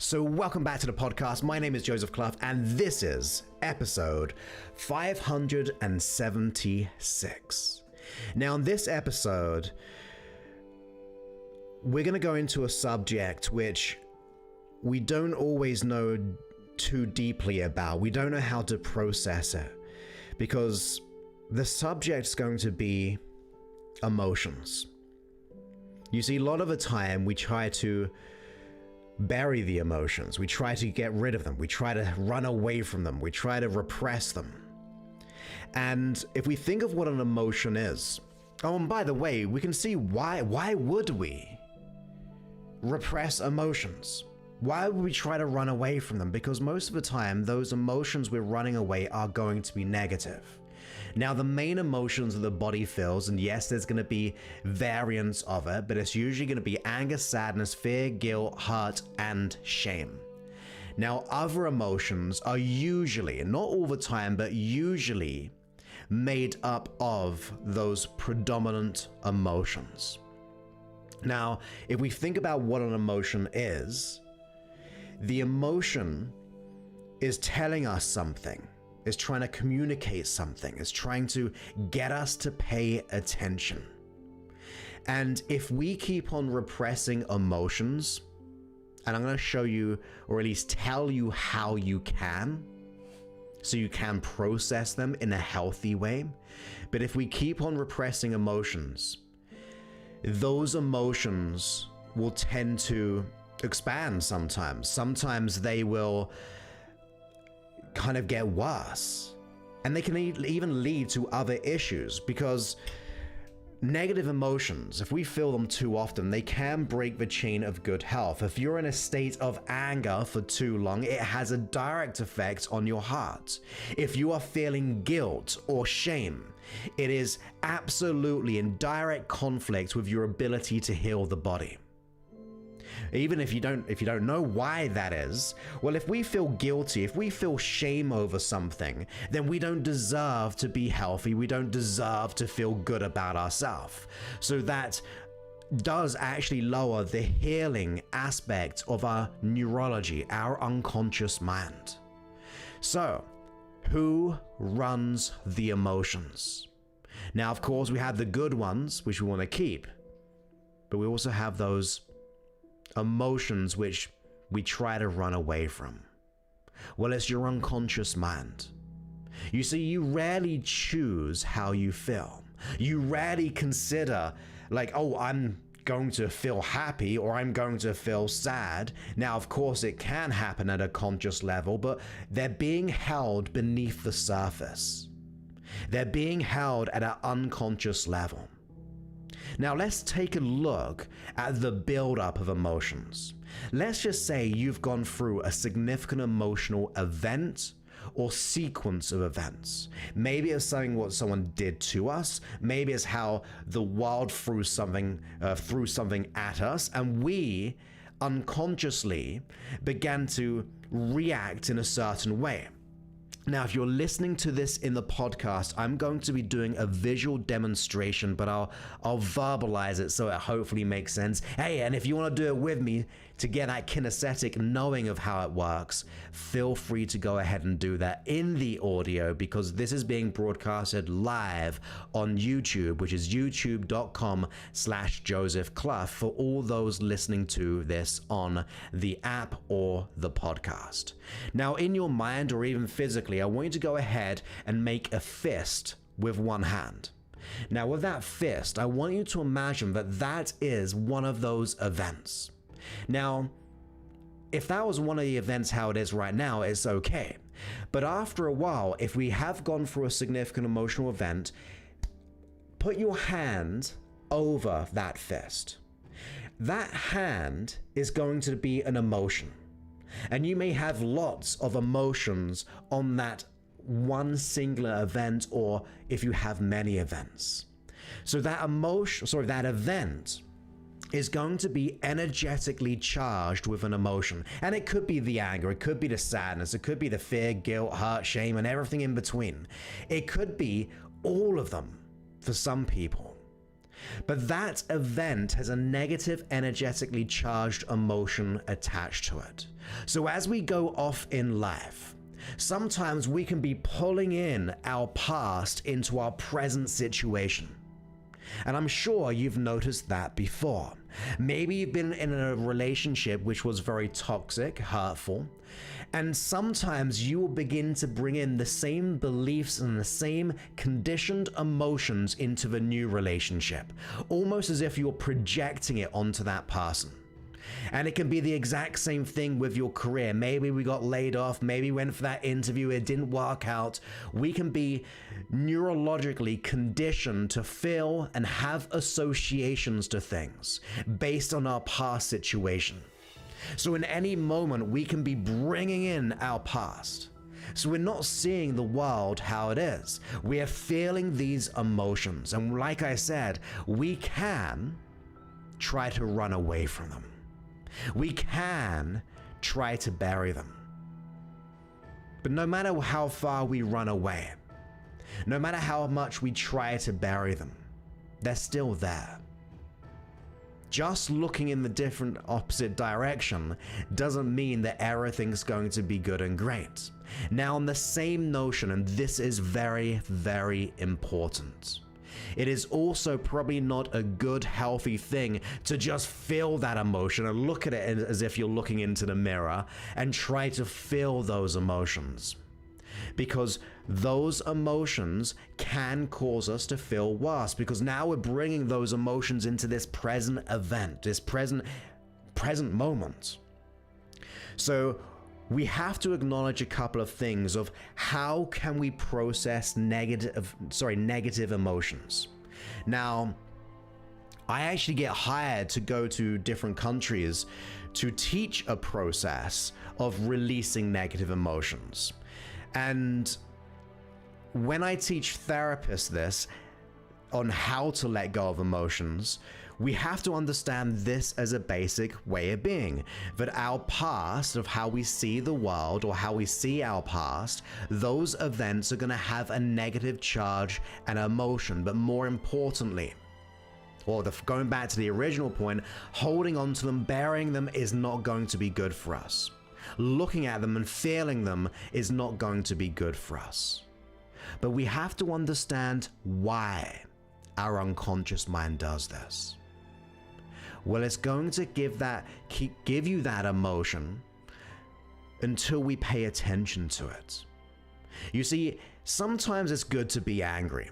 So welcome back to the podcast. My name is Joseph Clough, and this is episode 576. Now, in this episode, we're going to go into a subject which we don't always know too deeply about. We don't know how to process it because the subject is going to be emotions. You see, a lot of the time we try to bury the emotions. We try to get rid of them. We try to run away from them. We try to repress them. And if we think of what an emotion is, oh, and by the way, we can see why would we repress emotions? Why would we try to run away from them? Because most of the time, those emotions we're running away are going to be negative. Now, the main emotions that the body feels, and yes, there's going to be variants of it, but it's usually going to be anger, sadness, fear, guilt, hurt, and shame. Now, other emotions are usually, not all the time, but usually made up of those predominant emotions. Now, if we think about what an emotion is, the emotion is telling us something. Is trying to communicate something, is trying to get us to pay attention. And if we keep on repressing emotions, and I'm going to show you, or at least tell you how you can, so you can process them in a healthy way. But if we keep on repressing emotions, those emotions will tend to expand sometimes. Sometimes they will kind of get worse, and they can even lead to other issues, because negative emotions, if we feel them too often, they can break the chain of good health. If you're in a state of anger for too long, it has a direct effect on your heart. If you are feeling guilt or shame, it is absolutely in direct conflict with your ability to heal the body. Even if you don't know why that is, well, if we feel guilty, if we feel shame over something, then we don't deserve to be healthy. We don't deserve to feel good about ourselves. So that does actually lower the healing aspect of our neurology, our unconscious mind. So, who runs the emotions? Now, of course, we have the good ones, which we want to keep, but we also have those emotions which we try to run away from. Well, it's your unconscious mind. You see, you rarely choose how you feel. You rarely consider, like, oh, I'm going to feel happy or I'm going to feel sad. Now, of course, it can happen at a conscious level, but they're being held beneath the surface. They're being held at an unconscious level. Now, let's take a look at the buildup of emotions. Let's just say you've gone through a significant emotional event or sequence of events. Maybe it's something what someone did to us. Maybe it's how the world threw something at us, and we unconsciously began to react in a certain way. Now, if you're listening to this in the podcast, I'm going to be doing a visual demonstration, but I'll verbalize it so it hopefully makes sense. Hey, and if you want to do it with me to get that kinesthetic knowing of how it works, feel free to go ahead and do that in the audio, because this is being broadcasted live on YouTube, which is youtube.com/Joseph Clough for all those listening to this on the app or the podcast. Now, in your mind or even physically, I want you to go ahead and make a fist with one hand. Now, with that fist, I want you to imagine that that is one of those events. Now, if that was one of the events how it is right now, it's okay. But after a while, if we have gone through a significant emotional event, put your hand over that fist. That hand is going to be an emotion. And you may have lots of emotions on that one singular event, or if you have many events. So that event is going to be energetically charged with an emotion. And it could be the anger, it could be the sadness, it could be the fear, guilt, hurt, shame, and everything in between. It could be all of them for some people. But that event has a negative, energetically charged emotion attached to it. So as we go off in life, sometimes we can be pulling in our past into our present situation. And I'm sure you've noticed that before. Maybe you've been in a relationship which was very toxic, hurtful, and sometimes you will begin to bring in the same beliefs and the same conditioned emotions into the new relationship, almost as if you're projecting it onto that person. And it can be the exact same thing with your career. Maybe we got laid off, maybe went for that interview, it didn't work out. We can be neurologically conditioned to feel and have associations to things based on our past situation. So in any moment, we can be bringing in our past. So we're not seeing the world how it is. We are feeling these emotions. And like I said, we can try to run away from them. We can try to bury them. But no matter how far we run away, no matter how much we try to bury them, they're still there. Just looking in the different opposite direction doesn't mean that everything's going to be good and great. Now, on the same notion, and this is very, very important, it is also probably not a good, healthy thing to just feel that emotion and look at it as if you're looking into the mirror and try to feel those emotions. Because those emotions can cause us to feel worse, because now we're bringing those emotions into this present event, this present moment. So we have to acknowledge a couple of things of how can we process negative emotions. Now, I actually get hired to go to different countries to teach a process of releasing negative emotions. And when I teach therapists this on how to let go of emotions, we have to understand this as a basic way of being, that our past, of how we see the world or how we see our past, those events are going to have a negative charge and emotion. But more importantly, going back to the original point, holding on to them, burying them is not going to be good for us. Looking at them and feeling them is not going to be good for us. But we have to understand why our unconscious mind does this. Well, it's going to give you that emotion until we pay attention to it. You see, sometimes it's good to be angry.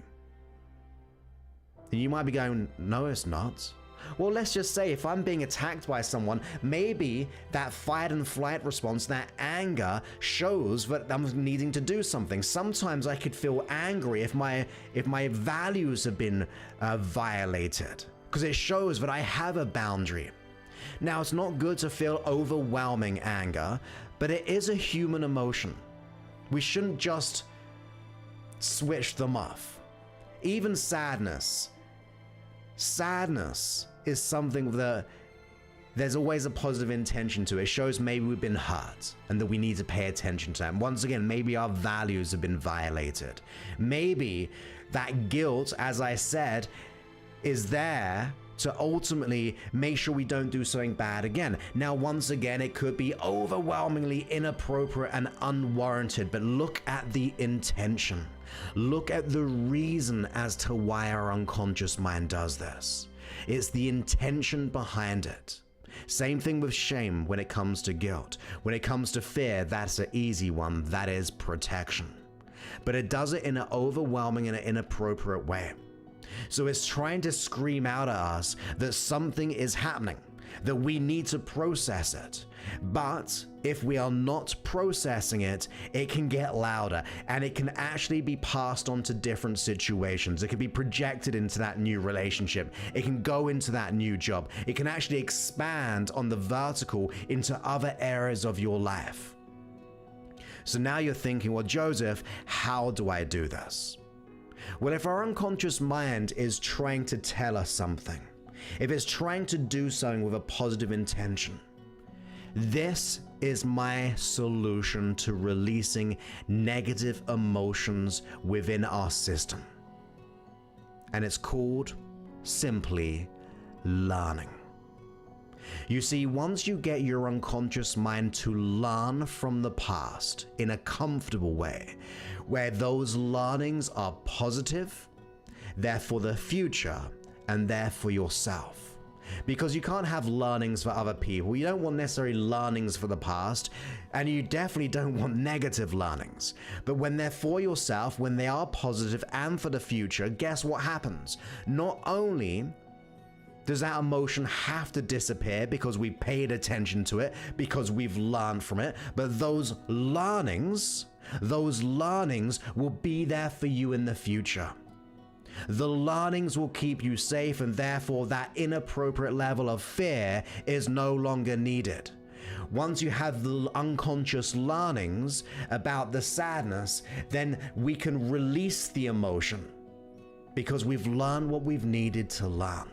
And you might be going, no, it's not. Well, let's just say if I'm being attacked by someone, maybe that fight and flight response, that anger, shows that I'm needing to do something. Sometimes I could feel angry if my values have been violated, because it shows that I have a boundary. Now, it's not good to feel overwhelming anger, but it is a human emotion. We shouldn't just switch them off. Even sadness is something that there's always a positive intention to. It shows maybe we've been hurt and that we need to pay attention to that. And once again, maybe our values have been violated. Maybe that guilt, as I said, is there to ultimately make sure we don't do something bad again. Now, once again, it could be overwhelmingly inappropriate and unwarranted, but look at the intention. Look at the reason as to why our unconscious mind does this. It's the intention behind it. Same thing with shame when it comes to guilt. When it comes to fear, that's an easy one. That is protection. But it does it in an overwhelming and an inappropriate way. So it's trying to scream out at us that something is happening, that we need to process it. But if we are not processing it, it can get louder and it can actually be passed on to different situations. It can be projected into that new relationship. It can go into that new job. It can actually expand on the vertical into other areas of your life. So now you're thinking, well, Joseph, how do I do this? Well, if our unconscious mind is trying to tell us something, if it's trying to do something with a positive intention, this is my solution to releasing negative emotions within our system. And it's called simply learning. You see, once you get your unconscious mind to learn from the past in a comfortable way, where those learnings are positive, they're for the future, and they're for yourself. Because you can't have learnings for other people. You don't want necessarily learnings for the past, and you definitely don't want negative learnings. But when they're for yourself, when they are positive and for the future, guess what happens? Not only does that emotion have to disappear because we paid attention to it, because we've learned from it, but those learnings will be there for you in the future. The learnings will keep you safe, and therefore that inappropriate level of fear is no longer needed. Once you have the unconscious learnings about the sadness, then we can release the emotion because we've learned what we've needed to learn.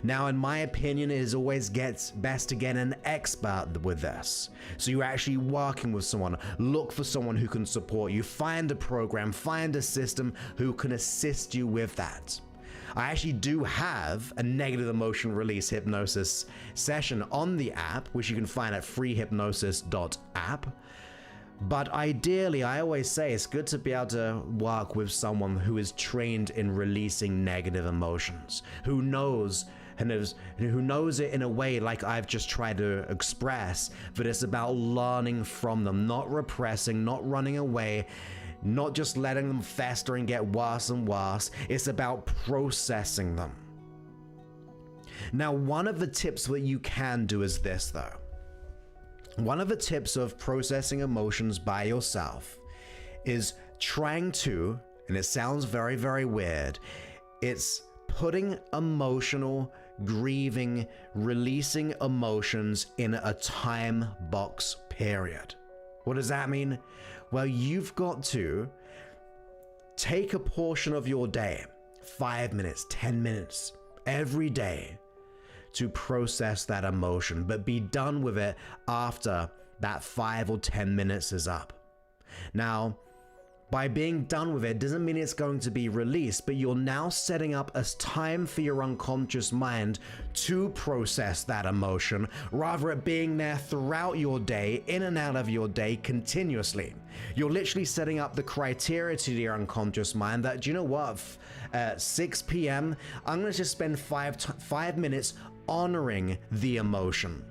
Now, in my opinion, it always gets best to get an expert with this. So you're actually working with someone. Look for someone who can support you. Find a program, find a system who can assist you with that. I actually do have a negative emotion release hypnosis session on the app, which you can find at freehypnosis.app. But ideally, I always say it's good to be able to work with someone who is trained in releasing negative emotions, who knows it in a way like I've just tried to express, but it's about learning from them, not repressing, not running away, not just letting them fester and get worse and worse. It's about processing them. Now, one of the tips that you can do is this, though. One of the tips of processing emotions by yourself is trying to, and it sounds very, very weird, it's putting emotional, grieving, releasing emotions in a time box period. What does that mean? Well, you've got to take a portion of your day, 5 minutes, 10 minutes, every day, to process that emotion, but be done with it after that 5 or 10 minutes is up. Now, by being done with it doesn't mean it's going to be released, but you're now setting up a time for your unconscious mind to process that emotion, rather it being there throughout your day, in and out of your day continuously. You're literally setting up the criteria to your unconscious mind that, do you know what, at 6 p.m., I'm going to just spend 5 minutes honoring the emotion,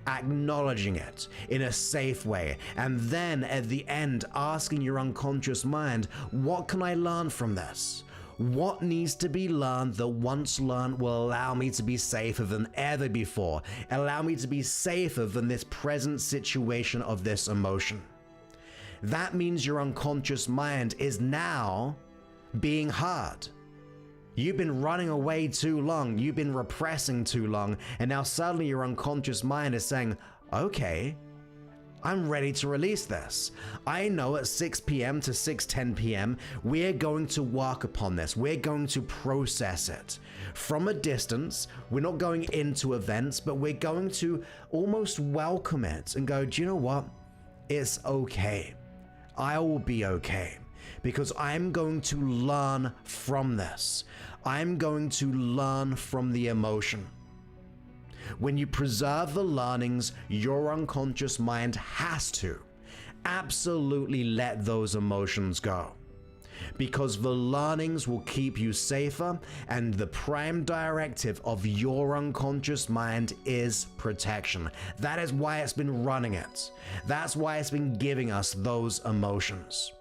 acknowledging it in a safe way, and then at the end asking your unconscious mind, what can I learn from this? What needs to be learned that once learned will allow me to be safer than ever before, allow me to be safer than this present situation of this emotion? That means your unconscious mind is now being heard. You've been running away too long, you've been repressing too long, and now suddenly your unconscious mind is saying, okay, I'm ready to release this. I know at 6 p.m. to 6:10 p.m. we're going to work upon this. We're going to process it. From a distance, we're not going into events, but we're going to almost welcome it and go, do you know what? It's okay. I will be okay. Because I'm going to learn from this. I'm going to learn from the emotion. When you preserve the learnings, your unconscious mind has to absolutely let those emotions go. Because the learnings will keep you safer, and the prime directive of your unconscious mind is protection. That is why it's been running it. That's why it's been giving us those emotions.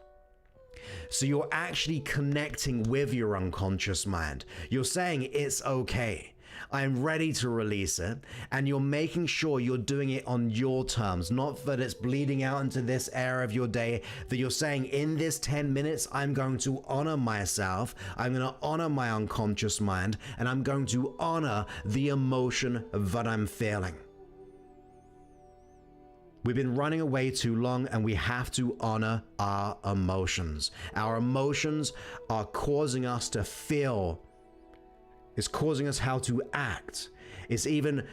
So you're actually connecting with your unconscious mind. You're saying it's okay. I'm ready to release it, and you're making sure you're doing it on your terms, not that it's bleeding out into this area of your day, that you're saying in this 10 minutes, I'm going to honor myself, I'm going to honor my unconscious mind, and I'm going to honor the emotion that I'm feeling. We've been running away too long, and we have to honor our emotions. Our emotions are causing us to feel. It's causing us how to act. It's even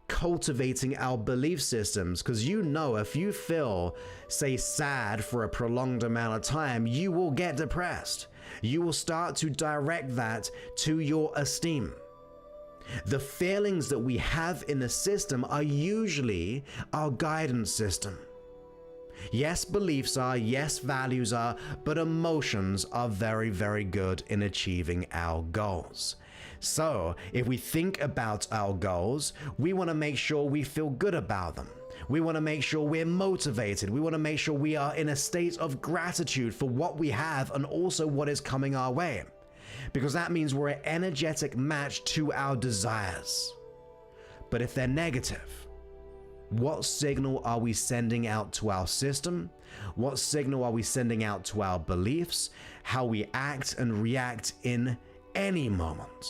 cultivating our belief systems, because you know if you feel, say, sad for a prolonged amount of time, you will get depressed. You will start to direct that to your esteem. The feelings that we have in the system are usually our guidance system. Yes, beliefs are, yes, values are, but emotions are very, very good in achieving our goals. So, if we think about our goals, we want to make sure we feel good about them. We want to make sure we're motivated. We want to make sure we are in a state of gratitude for what we have and also what is coming our way. Because that means we're an energetic match to our desires. But if they're negative, what signal are we sending out to our system? What signal are we sending out to our beliefs? How we act and react in any moment?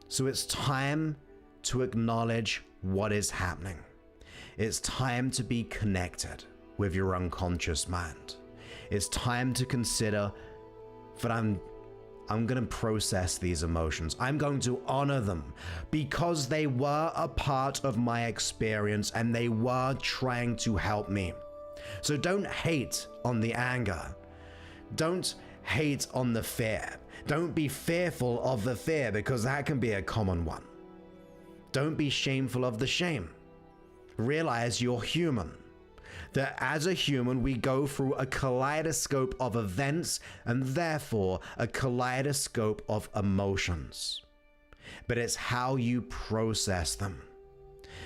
So it's time to acknowledge what is happening. It's time to be connected with your unconscious mind. It's time to consider that I'm going to process these emotions. I'm going to honor them because they were a part of my experience and they were trying to help me. So don't hate on the anger. Don't hate on the fear. Don't be fearful of the fear because that can be a common one. Don't be shameful of the shame. Realize you're human. That as a human, we go through a kaleidoscope of events and therefore a kaleidoscope of emotions. But it's how you process them.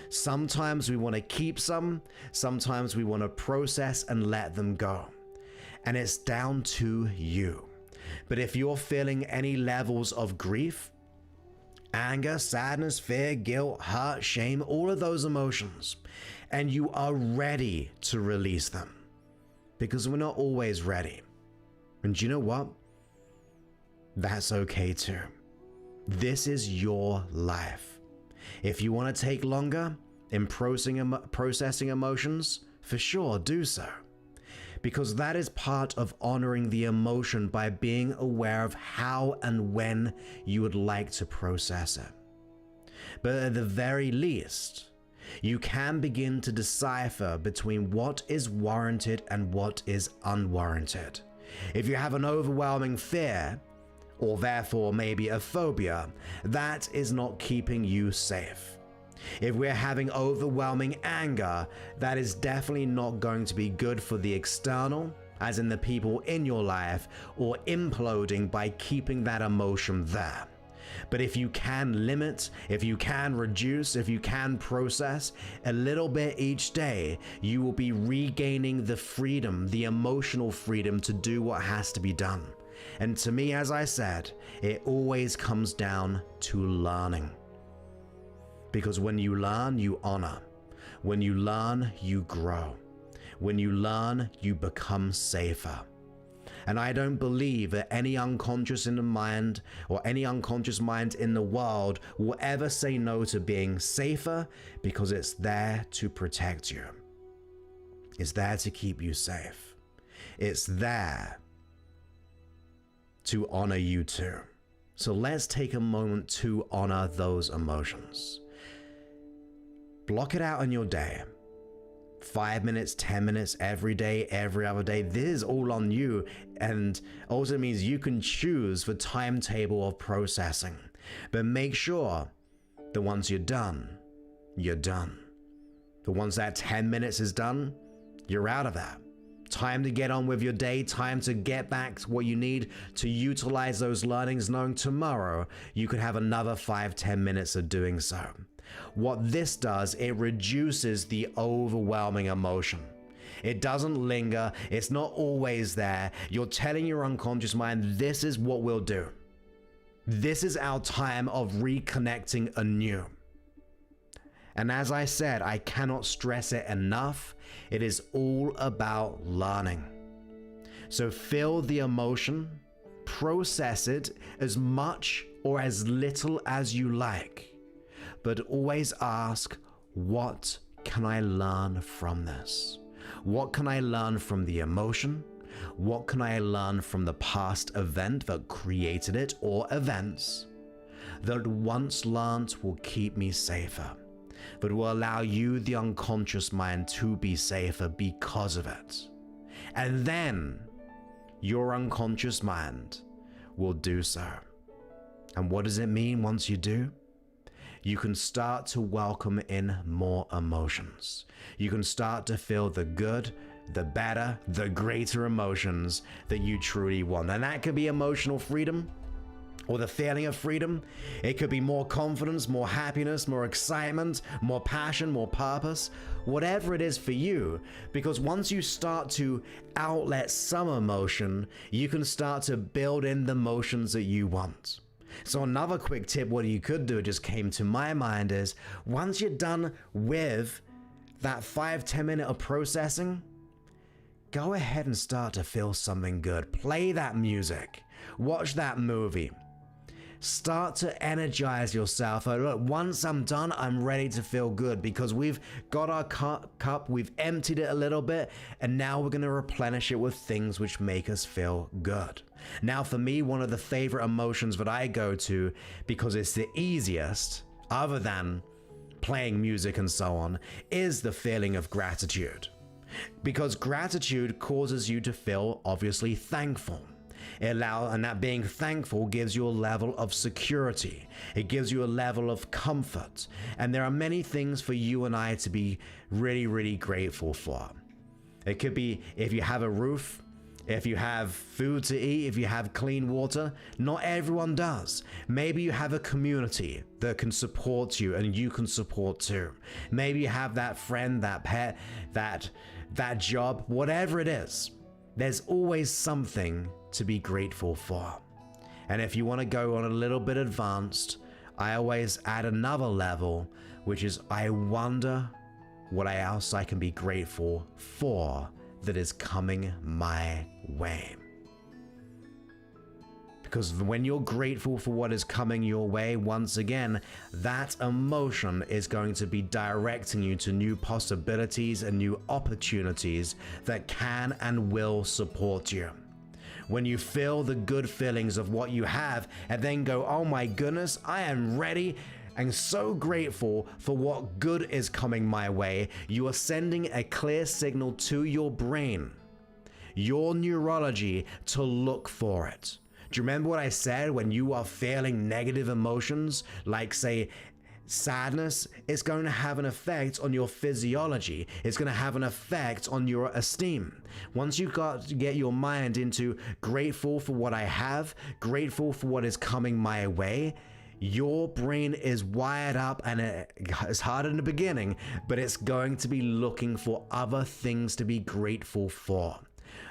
Sometimes we want to keep some, sometimes we want to process and let them go. And it's down to you. But if you're feeling any levels of grief, anger, sadness, fear, guilt, hurt, shame, all of those emotions, and you are ready to release them, because we're not always ready. And you know what? That's okay too. This is your life. If you want to take longer in processing emotions, for sure, do so. Because that is part of honoring the emotion by being aware of how and when you would like to process it. But at the very least, you can begin to decipher between what is warranted and what is unwarranted. If you have an overwhelming fear, or therefore maybe a phobia, that is not keeping you safe. If we're having overwhelming anger, that is definitely not going to be good for the external, as in the people in your life, or imploding by keeping that emotion there. But if you can limit, if you can reduce, if you can process a little bit each day, you will be regaining the freedom, the emotional freedom to do what has to be done. And to me, as I said, it always comes down to learning. Because when you learn, you honor. When you learn, you grow. When you learn, you become safer. And I don't believe that any unconscious in the mind or any unconscious mind in the world will ever say no to being safer, because it's there to protect you. It's there to keep you safe. It's there to honor you too. So let's take a moment to honor those emotions. Block it out in your day. 5 minutes, 10 minutes, every day, every other day. This is all on you, and also means you can choose the timetable of processing. But make sure that once you're done, you're done. But once that 10 minutes is done, you're out of that. Time to get on with your day, time to get back to what you need to utilize those learnings, knowing tomorrow you could have another 5-10 minutes of doing so. What this does, it reduces the overwhelming emotion. It doesn't linger, it's not always there. You're telling your unconscious mind, this is what we'll do. This is our time of reconnecting anew. And as I said, I cannot stress it enough, it is all about learning. So feel the emotion, process it as much or as little as you like. But always ask, what can I learn from this? What can I learn from the emotion? What can I learn from the past event that created it, or events that once learned will keep me safer, that will allow you, the unconscious mind, to be safer because of it? And then your unconscious mind will do so. And what does it mean once you do? You can start to welcome in more emotions. You can start to feel the good, the better, the greater emotions that you truly want. And that could be emotional freedom, or the feeling of freedom. It could be more confidence, more happiness, more excitement, more passion, more purpose, whatever it is for you. Because once you start to outlet some emotion, you can start to build in the emotions that you want. So another quick tip, what you could do, it just came to my mind, is once you're done with that 5-10 minute of processing, go ahead and start to feel something good. Play that music, watch that movie. Start to energize yourself. Oh, look, once I'm done, I'm ready to feel good, because we've got our cup, we've emptied it a little bit, and now we're going to replenish it with things which make us feel good. Now, for me, one of the favorite emotions that I go to, because it's the easiest, other than playing music and so on, is the feeling of gratitude. Because gratitude causes you to feel obviously thankful. And that being thankful gives you a level of security. It gives you a level of comfort. And there are many things for you and I to be really, really grateful for. It could be if you have a roof, if you have food to eat, if you have clean water. Not everyone does. Maybe you have a community that can support you and you can support too. Maybe you have that friend, that pet, that job, whatever it is. There's always something to be grateful for. And if you want to go on a little bit advanced, I always add another level, which is I wonder what else I can be grateful for that is coming my way. Because when you're grateful for what is coming your way, once again, that emotion is going to be directing you to new possibilities and new opportunities that can and will support you. When you feel the good feelings of what you have and then go, oh my goodness, I am ready and so grateful for what good is coming my way, you are sending a clear signal to your brain, your neurology, to look for it. Do you remember what I said? When you are feeling negative emotions, like say sadness, it's going to have an effect on your physiology. It's going to have an effect on your esteem. Once you've got to get your mind into grateful for what I have, grateful for what is coming my way, your brain is wired up, and it's hard in the beginning, but it's going to be looking for other things to be grateful for.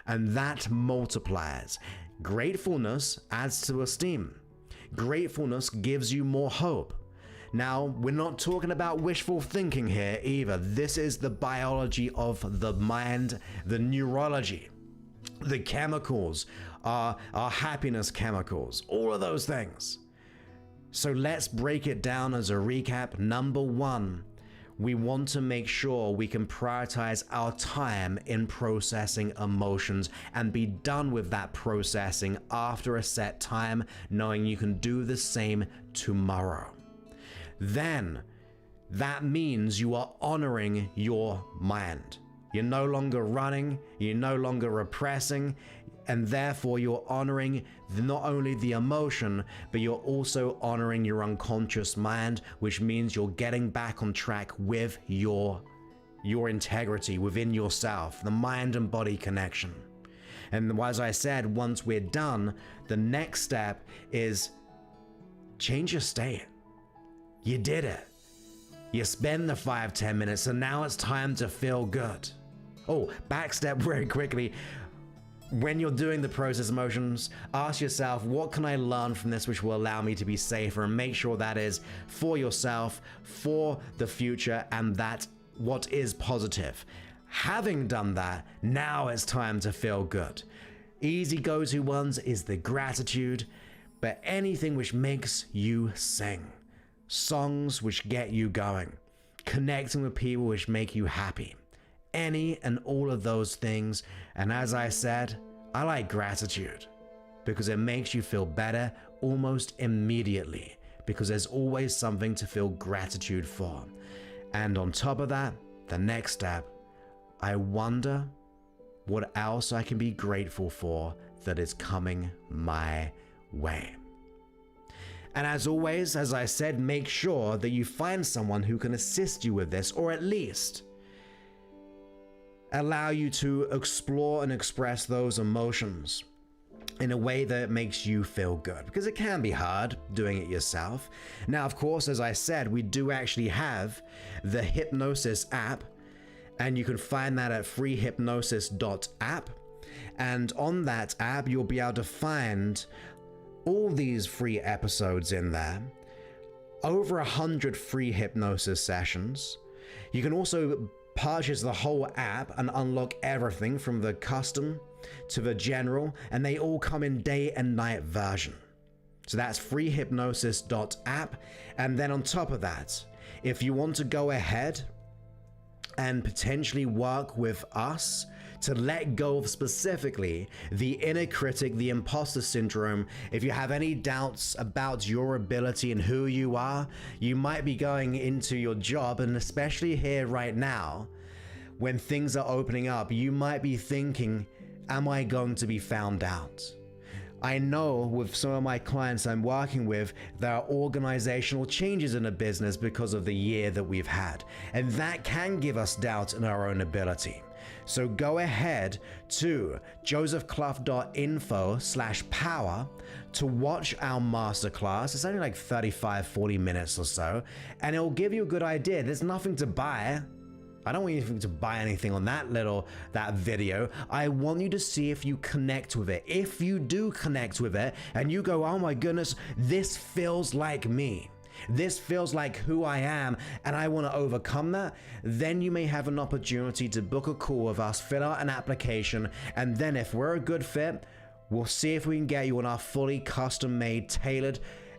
And that multiplies. Gratefulness adds to esteem. Gratefulness gives you more hope. Now, we're not talking about wishful thinking here either. This is the biology of the mind, the neurology, the chemicals, our happiness chemicals, all of those things. So let's break it down as a recap. Number one, we want to make sure we can prioritize our time in processing emotions and be done with that processing after a set time, knowing you can do the same tomorrow. Then that means you are honoring your mind. You're no longer running, you're no longer repressing, and therefore you're honoring not only the emotion, but you're also honoring your unconscious mind, which means you're getting back on track with your integrity within yourself, the mind and body connection. And as I said, once we're done, the next step is change your state. You did it. You spend the 5-10 minutes, and now it's time to feel good. Oh, backstep very quickly. When you're doing the process emotions, ask yourself, what can I learn from this which will allow me to be safer? And make sure that is for yourself, for the future, and that what is positive. Having done that, now it's time to feel good. Easy go-to ones is the gratitude, but anything which makes you sing. Songs which get you going. Connecting with people which make you happy. Any and all of those things. And as I said, I like gratitude because it makes you feel better almost immediately, because there's always something to feel gratitude for. And on top of that, the next step, I wonder what else I can be grateful for that is coming my way. And as always, as I said, make sure that you find someone who can assist you with this, or at least allow you to explore and express those emotions in a way that makes you feel good, because it can be hard doing it yourself. Now, of course, as I said, we do actually have the Hypnosis app, and you can find that at freehypnosis.app. And on that app, you'll be able to find all these free episodes in there, over 100 free hypnosis sessions. You can also purchase the whole app and unlock everything from the custom to the general, and they all come in day and night version. So that's freehypnosis.app. And then on top of that, if you want to go ahead and potentially work with us to let go of specifically the inner critic, the imposter syndrome, if you have any doubts about your ability and who you are, you might be going into your job, and especially here right now, when things are opening up, you might be thinking, am I going to be found out? I know with some of my clients I'm working with, there are organizational changes in a business because of the year that we've had, and that can give us doubt in our own ability. So go ahead to josephclough.info/power to watch our masterclass. It's only like 35-40 minutes or so, and it'll give you a good idea. There's nothing to buy. I don't want you to buy anything on that video. I want you to see if you connect with it. If you do connect with it and you go, oh my goodness, this feels like me, this feels like who I am, and I want to overcome that, then you may have an opportunity to book a call with us, fill out an application, and then if we're a good fit, we'll see if we can get you on our fully custom-made, tailored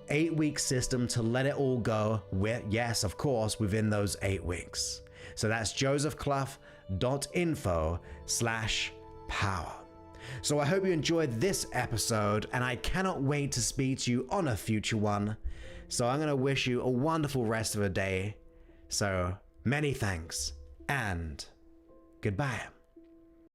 8-week system to let it all go with, yes, of course, within those 8 weeks. So that's josephclough.info/power. So I hope you enjoyed this episode, and I cannot wait to speak to you on a future one. So I'm going to wish you a wonderful rest of the day. So many thanks, and goodbye.